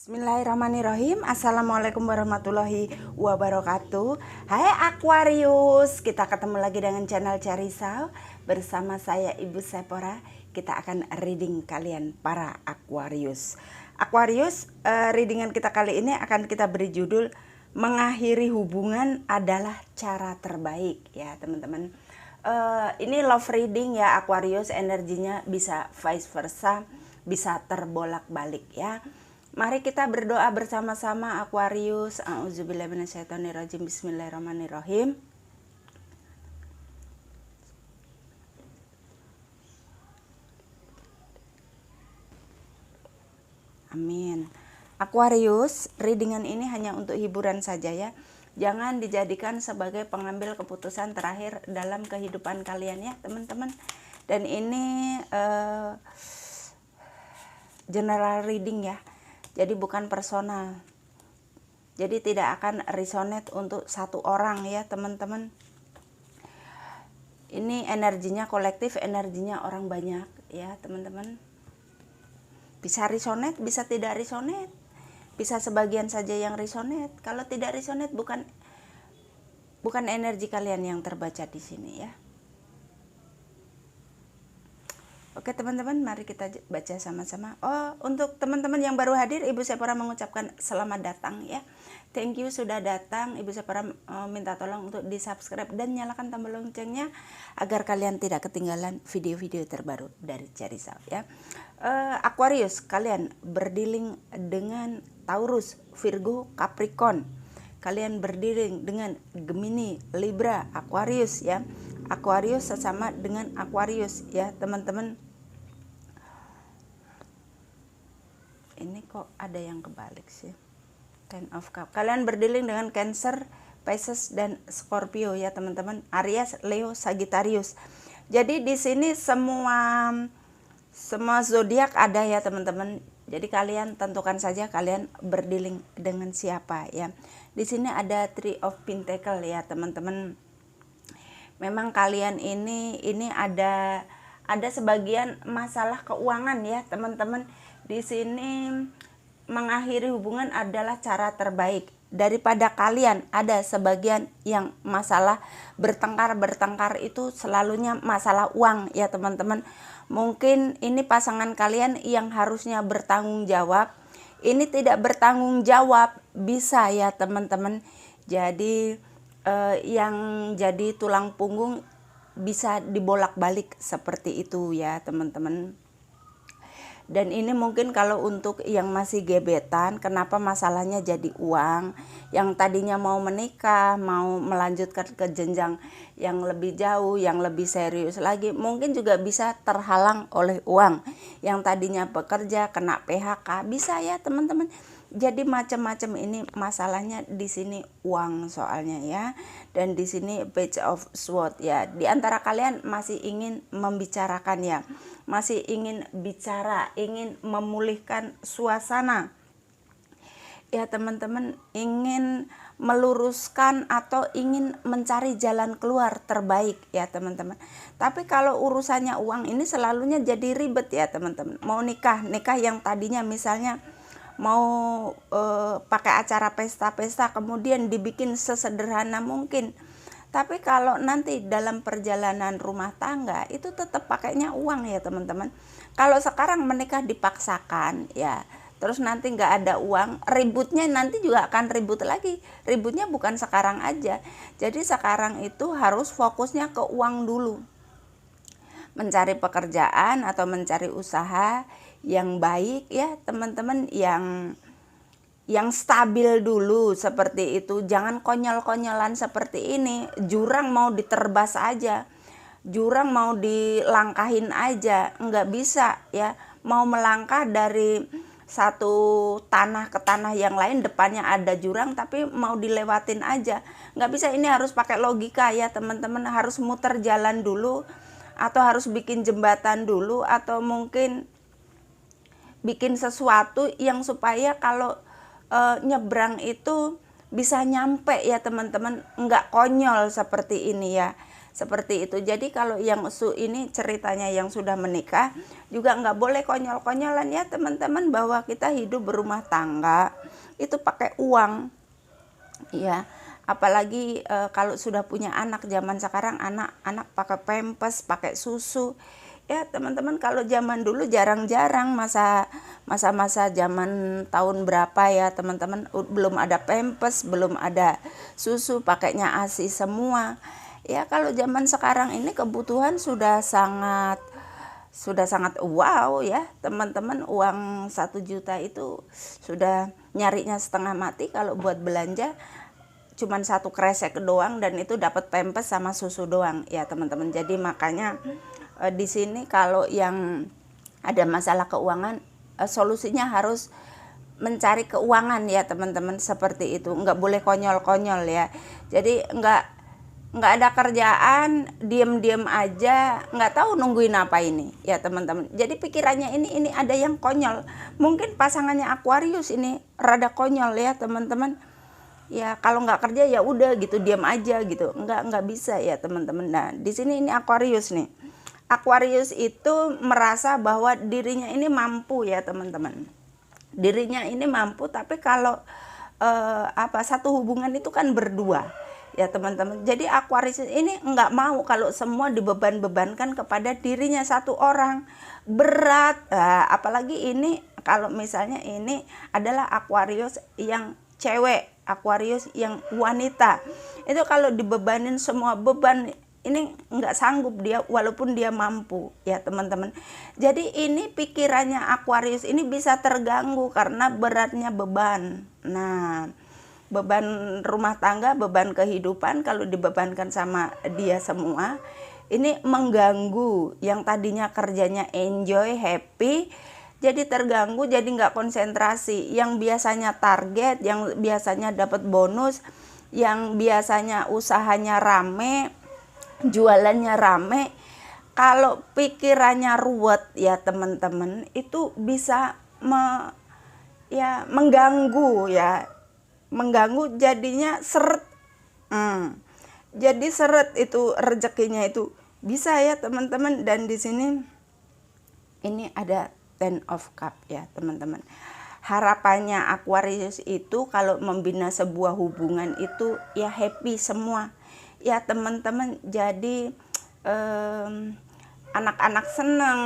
Bismillahirrahmanirrahim. Assalamualaikum warahmatullahi wabarakatuh. Hai Aquarius, kita ketemu lagi dengan channel Carisau. Bersama saya Ibu Sepora. Kita akan reading kalian para Aquarius. Aquarius, readingan kita kali ini akan kita beri judul mengakhiri hubungan adalah cara terbaik, ya teman-teman. Ini love reading ya Aquarius, energinya bisa vice versa, bisa terbolak-balik ya. Mari kita berdoa bersama-sama Aquarius. A'udzubillahi minasyaitonirrajim. Bismillahirrahmanirrahim. Amin. Aquarius, readingan ini hanya untuk hiburan saja ya. Jangan dijadikan sebagai pengambil keputusan terakhir dalam kehidupan kalian ya teman-teman. Dan ini general reading ya. Jadi bukan personal. Jadi tidak akan resonate untuk satu orang ya teman-teman. Ini energinya kolektif, energinya orang banyak ya teman-teman. Bisa resonate, bisa tidak resonate. Bisa sebagian saja yang resonate. Kalau tidak resonate bukan energi kalian yang terbaca di sini ya. Oke teman-teman, mari kita baca sama-sama. Oh, untuk teman-teman yang baru hadir, Ibu Sepora mengucapkan selamat datang ya. Thank you sudah datang. Ibu Sepora minta tolong untuk di subscribe dan nyalakan tombol loncengnya agar kalian tidak ketinggalan video-video terbaru dari Carisau ya. Aquarius, kalian berdealing dengan Taurus, Virgo, Capricorn. Kalian berdealing dengan Gemini, Libra, Aquarius ya. Aquarius sesama dengan Aquarius ya teman-teman. Ini kok ada yang kebalik sih. Ten of Cup. Kalian berdealing dengan Cancer, Pisces dan Scorpio ya teman-teman. Aries, Leo, Sagittarius. Jadi di sini semua zodiak ada ya teman-teman. Jadi kalian tentukan saja kalian berdealing dengan siapa ya. Di sini ada Three of Pentacle ya teman-teman. Memang kalian ini ada sebagian masalah keuangan ya teman-teman. Di sini mengakhiri hubungan adalah cara terbaik. Daripada kalian ada sebagian yang masalah bertengkar itu selalunya masalah uang ya teman-teman. Mungkin ini pasangan kalian yang harusnya bertanggung jawab, ini tidak bertanggung jawab, bisa ya teman-teman. Jadi yang jadi tulang punggung bisa dibolak-balik seperti itu ya teman-teman. Dan ini mungkin kalau untuk yang masih gebetan, kenapa masalahnya jadi uang, yang tadinya mau menikah, mau melanjutkan ke jenjang yang lebih jauh, yang lebih serius lagi, mungkin juga bisa terhalang oleh uang. Yang tadinya bekerja kena PHK, bisa ya teman-teman. Jadi macam-macam ini masalahnya di sini uang soalnya ya. Dan di sini Page of Swords ya. Di antara kalian masih ingin membicarakan ya. Masih ingin bicara, ingin memulihkan suasana. Ya teman-teman, ingin meluruskan atau ingin mencari jalan keluar terbaik ya teman-teman. Tapi kalau urusannya uang ini selalunya jadi ribet ya teman-teman. Mau nikah yang tadinya misalnya mau pakai acara pesta-pesta kemudian dibikin sesederhana mungkin, tapi kalau nanti dalam perjalanan rumah tangga itu tetap pakainya uang ya teman-teman. Kalau sekarang menikah dipaksakan ya, terus nanti nggak ada uang, ributnya nanti juga akan ribut lagi. Ributnya bukan sekarang aja. Jadi sekarang itu harus fokusnya ke uang dulu, mencari pekerjaan atau mencari usaha yang baik ya teman-teman, yang stabil dulu seperti itu. Jangan konyol-konyolan seperti ini. Jurang mau diterbas aja, jurang mau dilangkahin aja, nggak bisa ya. Mau melangkah dari satu tanah ke tanah yang lain, depannya ada jurang tapi mau dilewatin aja, nggak bisa. Ini harus pakai logika ya teman-teman. Harus muter jalan dulu, atau harus bikin jembatan dulu, atau mungkin bikin sesuatu yang supaya kalau nyebrang itu bisa nyampe ya teman-teman, nggak konyol seperti ini ya. seperti itu. Jadi kalau yang ini ceritanya yang sudah menikah juga nggak boleh konyol-konyolan ya teman-teman, bahwa kita hidup berumah tangga itu pakai uang ya. Apalagi kalau sudah punya anak, zaman sekarang anak-anak pakai pampers, pakai susu. Ya teman-teman, kalau zaman dulu jarang-jarang, masa zaman tahun berapa ya teman-teman, belum ada pampers, belum ada susu, pakainya ASI semua. Ya kalau zaman sekarang ini kebutuhan sudah sangat wow ya teman-teman. Uang 1 juta itu sudah nyarinya setengah mati kalau buat belanja. Cuman 1 kresek doang, dan itu dapat pampers sama susu doang ya teman-teman. Jadi makanya di sini kalau yang ada masalah keuangan, solusinya harus mencari keuangan ya teman-teman, seperti itu. Nggak boleh konyol-konyol ya. Jadi nggak ada kerjaan, diem-diem aja, nggak tahu nungguin apa ini ya teman-teman. Jadi pikirannya ini ada yang konyol. Mungkin pasangannya Aquarius ini rada konyol ya teman-teman. Ya kalau nggak kerja ya udah gitu, diam aja gitu, nggak bisa ya teman-teman. Nah di sini ini Aquarius nih. Aquarius itu merasa bahwa dirinya ini mampu ya teman-teman. Dirinya ini mampu, tapi kalau satu hubungan itu kan berdua ya teman-teman. Jadi Aquarius ini nggak mau kalau semua dibeban-bebankan kepada dirinya satu orang, berat. Apalagi ini kalau misalnya ini adalah Aquarius yang cewek, Aquarius yang wanita, itu kalau dibebanin semua beban ini nggak sanggup dia, walaupun dia mampu ya teman-teman. Jadi ini pikirannya Aquarius ini bisa terganggu karena beratnya beban. Nah beban rumah tangga, beban kehidupan kalau dibebankan sama dia semua, ini mengganggu. Yang tadinya kerjanya enjoy, happy, jadi terganggu, jadi nggak konsentrasi. Yang biasanya target, yang biasanya dapat bonus, yang biasanya usahanya rame, jualannya rame, kalau pikirannya ruwet ya teman-teman, itu bisa mengganggu ya, mengganggu, jadinya seret. Jadi seret itu rezekinya itu bisa ya teman-teman. Dan di sini ini ada Ten of Cup ya teman-teman. Harapannya Aquarius itu kalau membina sebuah hubungan itu ya happy semua ya teman-teman. Jadi anak-anak senang,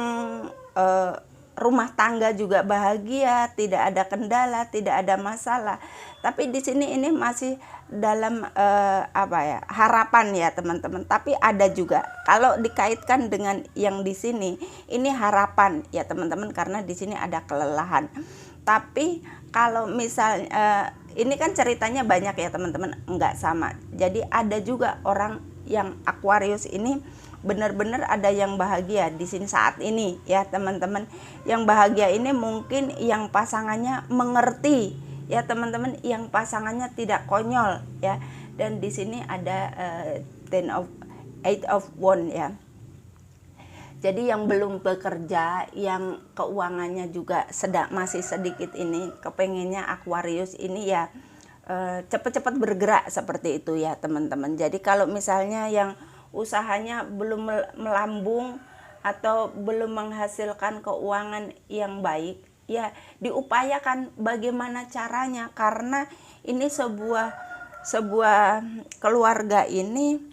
rumah tangga juga bahagia, tidak ada kendala, tidak ada masalah. Tapi di sini ini masih dalam harapan ya teman-teman. Tapi ada juga kalau dikaitkan dengan yang di sini, ini harapan ya teman-teman, karena di sini ada kelelahan. Tapi kalau misalnya ini kan ceritanya banyak ya teman-teman, enggak sama. Jadi ada juga orang yang Aquarius ini benar-benar ada yang bahagia di sini saat ini ya teman-teman. Yang bahagia ini mungkin yang pasangannya mengerti ya teman-teman, yang pasangannya tidak konyol ya. Dan di sini ada Eight of Wands ya. Jadi yang belum bekerja, yang keuangannya juga masih sedikit ini, kepengennya Aquarius ini ya cepat-cepat bergerak seperti itu ya teman-teman. Jadi kalau misalnya yang usahanya belum melambung atau belum menghasilkan keuangan yang baik, ya diupayakan bagaimana caranya, karena ini sebuah keluarga ini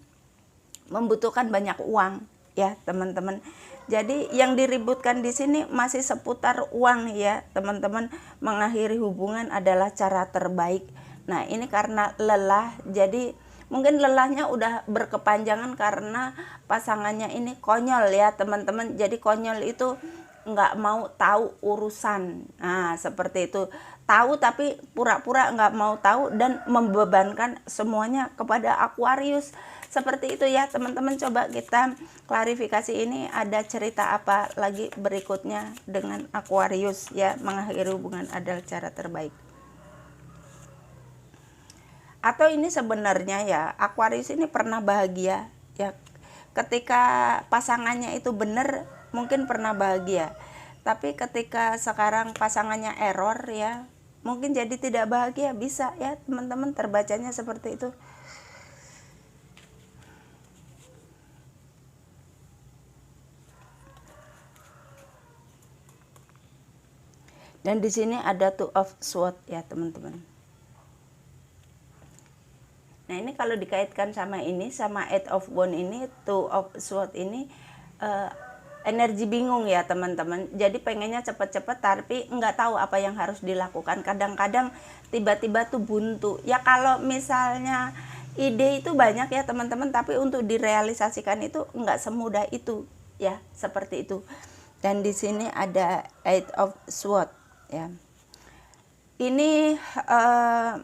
membutuhkan banyak uang ya teman-teman. Jadi yang diributkan di sini masih seputar uang ya teman-teman. Mengakhiri hubungan adalah cara terbaik. Nah ini karena lelah, jadi mungkin lelahnya udah berkepanjangan karena pasangannya ini konyol ya teman-teman. Jadi konyol itu nggak mau tahu urusan. Nah seperti itu, tahu tapi pura-pura nggak mau tahu dan membebankan semuanya kepada Aquarius. Seperti itu ya teman-teman. Coba kita klarifikasi, ini ada cerita apa lagi berikutnya dengan Aquarius ya. Mengakhiri hubungan adalah cara terbaik. Atau ini sebenarnya ya Aquarius ini pernah bahagia ya, ketika pasangannya itu benar mungkin pernah bahagia, tapi ketika sekarang pasangannya error ya mungkin jadi tidak bahagia, bisa ya teman-teman, terbacanya seperti itu. Dan di sini ada Two of Swords ya teman-teman. Nah ini kalau dikaitkan sama ini, sama Eight of Wands ini, Two of Swords ini energi bingung ya teman-teman. Jadi pengennya cepet-cepet tapi nggak tahu apa yang harus dilakukan. Kadang-kadang tiba-tiba tuh buntu. Ya kalau misalnya ide itu banyak ya teman-teman, tapi untuk direalisasikan itu nggak semudah itu ya, seperti itu. Dan di sini ada Eight of Swords ya. Ini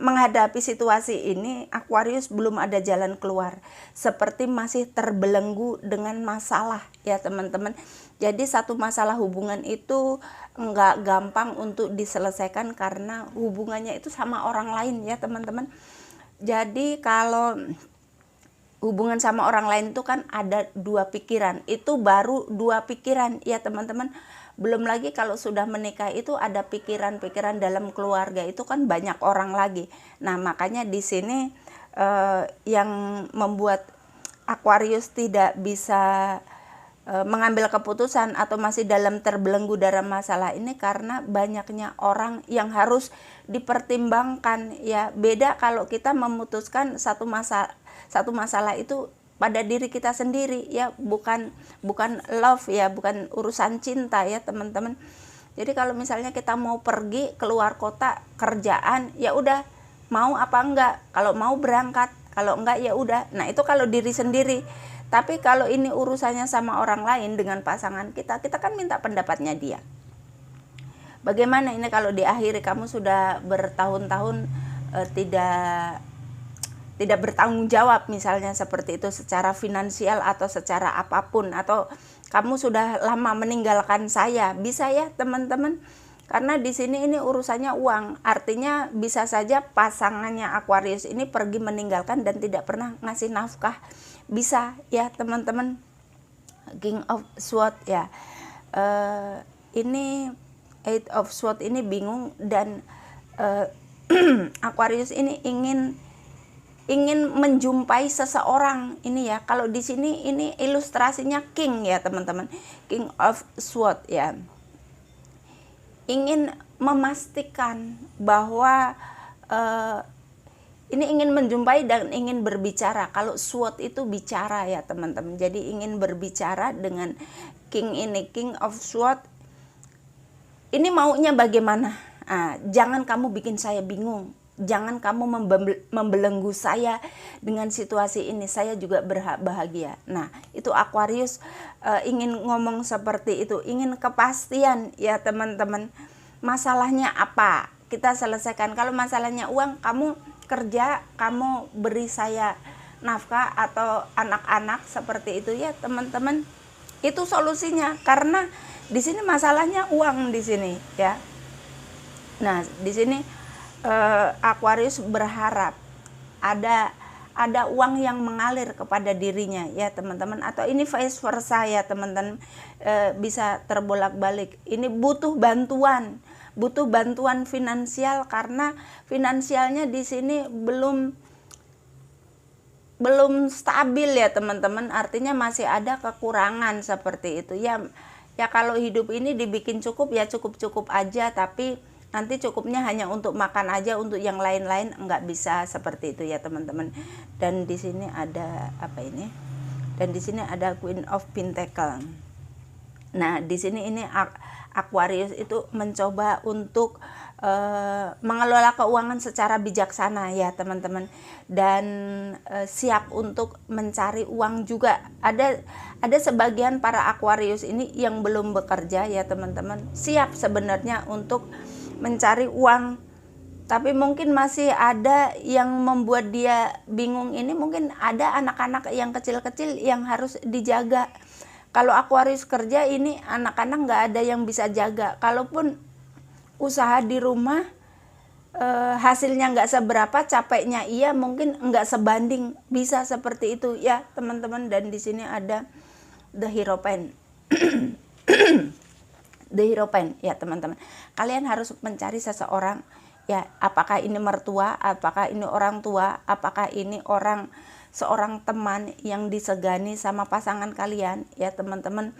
menghadapi situasi ini Aquarius belum ada jalan keluar, seperti masih terbelenggu dengan masalah ya teman-teman. Jadi satu masalah hubungan itu nggak gampang untuk diselesaikan karena hubungannya itu sama orang lain ya teman-teman. Jadi kalau hubungan sama orang lain itu kan ada dua pikiran, itu baru dua pikiran ya teman-teman. Belum lagi kalau sudah menikah itu ada pikiran-pikiran dalam keluarga, itu kan banyak orang lagi. Nah makanya di sini yang membuat Aquarius tidak bisa mengambil keputusan atau masih dalam terbelenggu dalam masalah ini karena banyaknya orang yang harus dipertimbangkan ya. Beda kalau kita memutuskan satu masalah itu pada diri kita sendiri ya, bukan love ya, bukan urusan cinta ya teman-teman. Jadi kalau misalnya kita mau pergi keluar kota kerjaan, ya udah mau apa enggak, kalau mau berangkat, kalau enggak ya udah. Nah itu kalau diri sendiri. Tapi kalau ini urusannya sama orang lain dengan pasangan kita kan minta pendapatnya dia. Bagaimana ini kalau diakhiri kamu sudah bertahun-tahun tidak bertanggung jawab misalnya seperti itu secara finansial atau secara apapun, atau kamu sudah lama meninggalkan saya, bisa ya teman-teman. Karena di sini ini urusannya uang, artinya bisa saja pasangannya Aquarius ini pergi meninggalkan dan tidak pernah ngasih nafkah, bisa ya teman-teman. King of Swords ya, ini Eight of Swords ini bingung dan Aquarius ini ingin menjumpai seseorang ini ya. Kalau di sini ini ilustrasinya king ya teman-teman, King of Swords ya. Ingin memastikan bahwa ini ingin menjumpai dan ingin berbicara. Kalau sword itu bicara ya teman-teman. Jadi ingin berbicara dengan king ini, King of Swords. Ini maunya bagaimana? Jangan kamu bikin saya bingung. Jangan kamu membelenggu saya dengan situasi ini. Saya juga berhak bahagia. Nah, itu Aquarius ingin ngomong seperti itu, ingin kepastian ya teman-teman. Masalahnya apa? Kita selesaikan. Kalau masalahnya uang, kamu kerja, kamu beri saya nafkah atau anak-anak seperti itu ya teman-teman. Itu solusinya, karena di sini masalahnya uang di sini ya. Nah, di sini Aquarius berharap ada uang yang mengalir kepada dirinya ya teman-teman, atau ini vice versa ya teman-teman, bisa terbolak-balik. Ini butuh bantuan finansial karena finansialnya di sini belum stabil ya teman-teman, artinya masih ada kekurangan seperti itu ya. Ya kalau hidup ini dibikin cukup ya cukup-cukup aja, tapi nanti cukupnya hanya untuk makan aja, untuk yang lain-lain enggak bisa seperti itu ya teman-teman. Dan di sini ada apa ini? Dan di sini ada Queen of Pentacles. Nah, di sini ini Aquarius itu mencoba untuk mengelola keuangan secara bijaksana ya teman-teman, dan siap untuk mencari uang juga. Ada sebagian para Aquarius ini yang belum bekerja ya teman-teman, siap sebenarnya untuk mencari uang, tapi mungkin masih ada yang membuat dia bingung. Ini mungkin ada anak-anak yang kecil-kecil yang harus dijaga. Kalau Aquarius kerja ini anak-anak nggak ada yang bisa jaga. Kalaupun usaha di rumah hasilnya nggak seberapa, capeknya iya, mungkin nggak sebanding, bisa seperti itu ya teman-teman. Dan di sini ada The Hierophant. The Hierophant ya teman-teman. Kalian harus mencari seseorang ya, apakah ini mertua, apakah ini orang tua, apakah ini seorang teman yang disegani sama pasangan kalian ya teman-teman,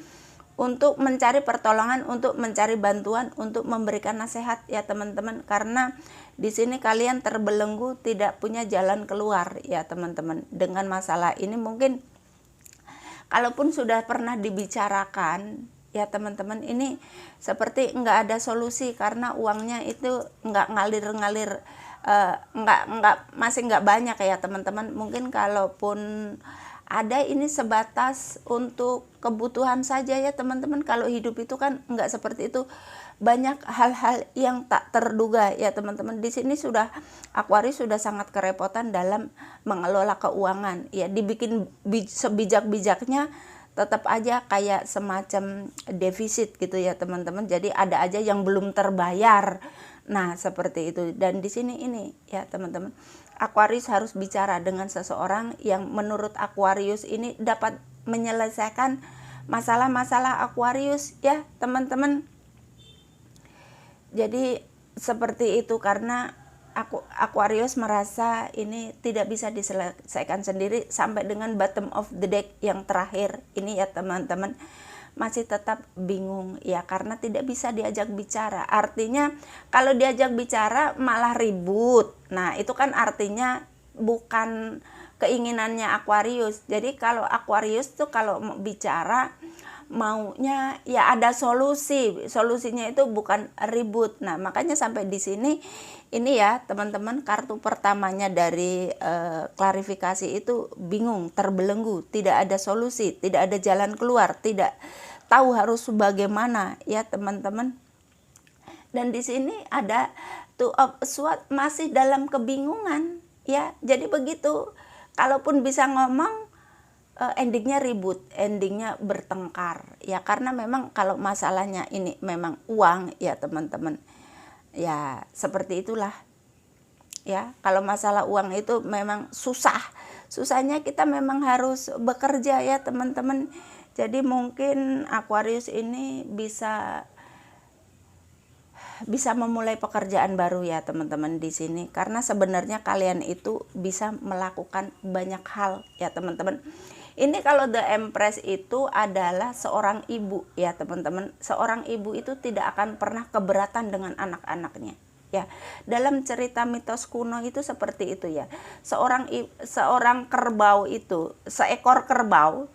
untuk mencari pertolongan, untuk mencari bantuan, untuk memberikan nasihat ya teman-teman, karena di sini kalian terbelenggu, tidak punya jalan keluar ya teman-teman dengan masalah ini. Mungkin kalaupun sudah pernah dibicarakan ya teman-teman, ini seperti nggak ada solusi karena uangnya itu nggak ngalir-ngalir, masih nggak banyak ya teman-teman. Mungkin kalaupun ada, ini sebatas untuk kebutuhan saja ya teman-teman. Kalau hidup itu kan nggak seperti itu, banyak hal-hal yang tak terduga ya teman-teman. Di sini sudah Aquarius sudah sangat kerepotan dalam mengelola keuangan ya, dibikin sebijak-bijaknya tetap aja kayak semacam defisit gitu ya teman-teman. Jadi ada aja yang belum terbayar. Nah, seperti itu. Dan di sini ini ya teman-teman, Aquarius harus bicara dengan seseorang yang menurut Aquarius ini dapat menyelesaikan masalah-masalah Aquarius ya teman-teman. Jadi seperti itu, karena Aquarius merasa ini tidak bisa diselesaikan sendiri sampai dengan bottom of the deck yang terakhir ini ya teman-teman. Masih tetap bingung ya, karena tidak bisa diajak bicara. Artinya kalau diajak bicara malah ribut. Nah, itu kan artinya bukan keinginannya Aquarius. Jadi kalau Aquarius tuh kalau mau bicara, maunya ya ada solusi. Solusinya itu bukan ribut. Nah, makanya sampai di sini ini ya teman-teman, kartu pertamanya dari klarifikasi itu bingung, terbelenggu, tidak ada solusi, tidak ada jalan keluar, tidak tahu harus bagaimana ya teman-teman. Dan di sini ada Two of Swords, masih dalam kebingungan ya. Jadi begitu, kalaupun bisa ngomong, endingnya ribut, endingnya bertengkar ya, karena memang kalau masalahnya ini memang uang ya teman-teman, ya seperti itulah ya. Kalau masalah uang itu memang susahnya kita memang harus bekerja ya teman-teman. Jadi mungkin Aquarius ini bisa memulai pekerjaan baru ya teman-teman di sini, karena sebenarnya kalian itu bisa melakukan banyak hal ya teman-teman. Ini kalau The Empress itu adalah seorang ibu ya teman-teman. Seorang ibu itu tidak akan pernah keberatan dengan anak-anaknya ya. Dalam cerita mitos kuno itu seperti itu ya. Seorang kerbau itu, seekor kerbau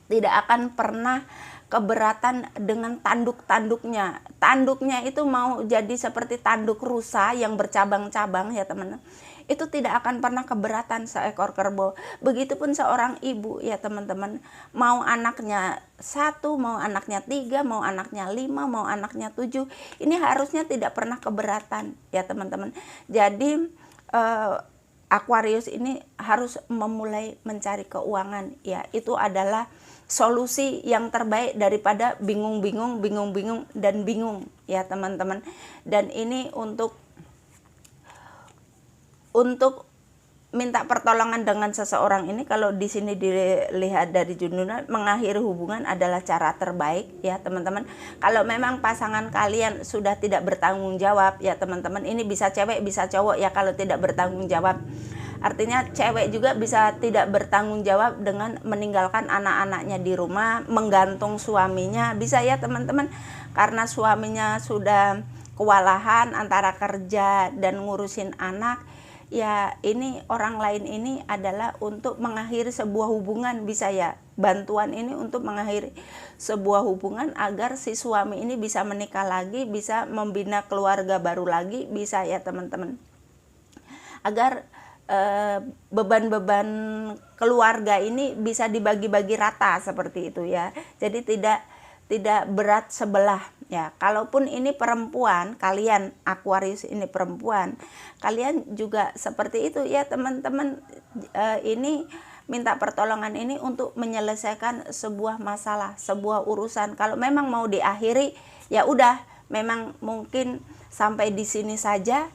tidak akan pernah keberatan dengan tanduk-tanduknya. Tanduknya itu mau jadi seperti tanduk rusa yang bercabang-cabang ya teman-teman. Itu tidak akan pernah keberatan seekor kerbau. Begitupun seorang ibu ya teman-teman. Mau anaknya 1, mau anaknya 3, mau anaknya 5, mau anaknya 7. Ini harusnya tidak pernah keberatan ya teman-teman. Jadi Aquarius ini harus memulai mencari keuangan ya. Itu adalah solusi yang terbaik daripada bingung-bingung dan bingung ya teman-teman. Dan ini untuk minta pertolongan dengan seseorang ini, kalau di sini dilihat dari jundunan, mengakhiri hubungan adalah cara terbaik ya teman-teman. Kalau memang pasangan kalian sudah tidak bertanggung jawab ya teman-teman, ini bisa cewek bisa cowok ya. Kalau tidak bertanggung jawab, artinya cewek juga bisa tidak bertanggung jawab dengan meninggalkan anak-anaknya di rumah, menggantung suaminya, bisa ya teman-teman, karena suaminya sudah kewalahan antara kerja dan ngurusin anak. Ya, ini orang lain ini adalah untuk mengakhiri sebuah hubungan, bisa ya. Bantuan ini untuk mengakhiri sebuah hubungan agar si suami ini bisa menikah lagi, bisa membina keluarga baru lagi, bisa ya teman-teman. Agar beban-beban keluarga ini bisa dibagi-bagi rata seperti itu ya. Jadi tidak berat sebelah ya. Kalaupun ini perempuan, kalian Aquarius ini perempuan, kalian juga seperti itu ya teman-teman. Ini minta pertolongan ini untuk menyelesaikan sebuah masalah, sebuah urusan. Kalau memang mau diakhiri, ya udah, memang mungkin sampai di sini saja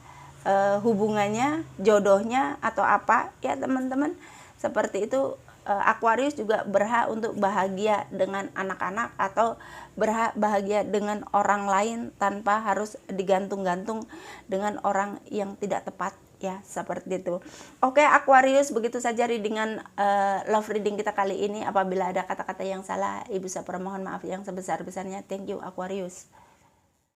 hubungannya, jodohnya atau apa ya teman-teman. Seperti itu. Aquarius juga berhak untuk bahagia dengan anak-anak atau berhak bahagia dengan orang lain tanpa harus digantung-gantung dengan orang yang tidak tepat ya, seperti itu. Oke Aquarius, begitu saja readingan love reading kita kali ini. Apabila ada kata-kata yang salah, Ibu Sapra mohon maaf yang sebesar-besarnya. Thank you Aquarius.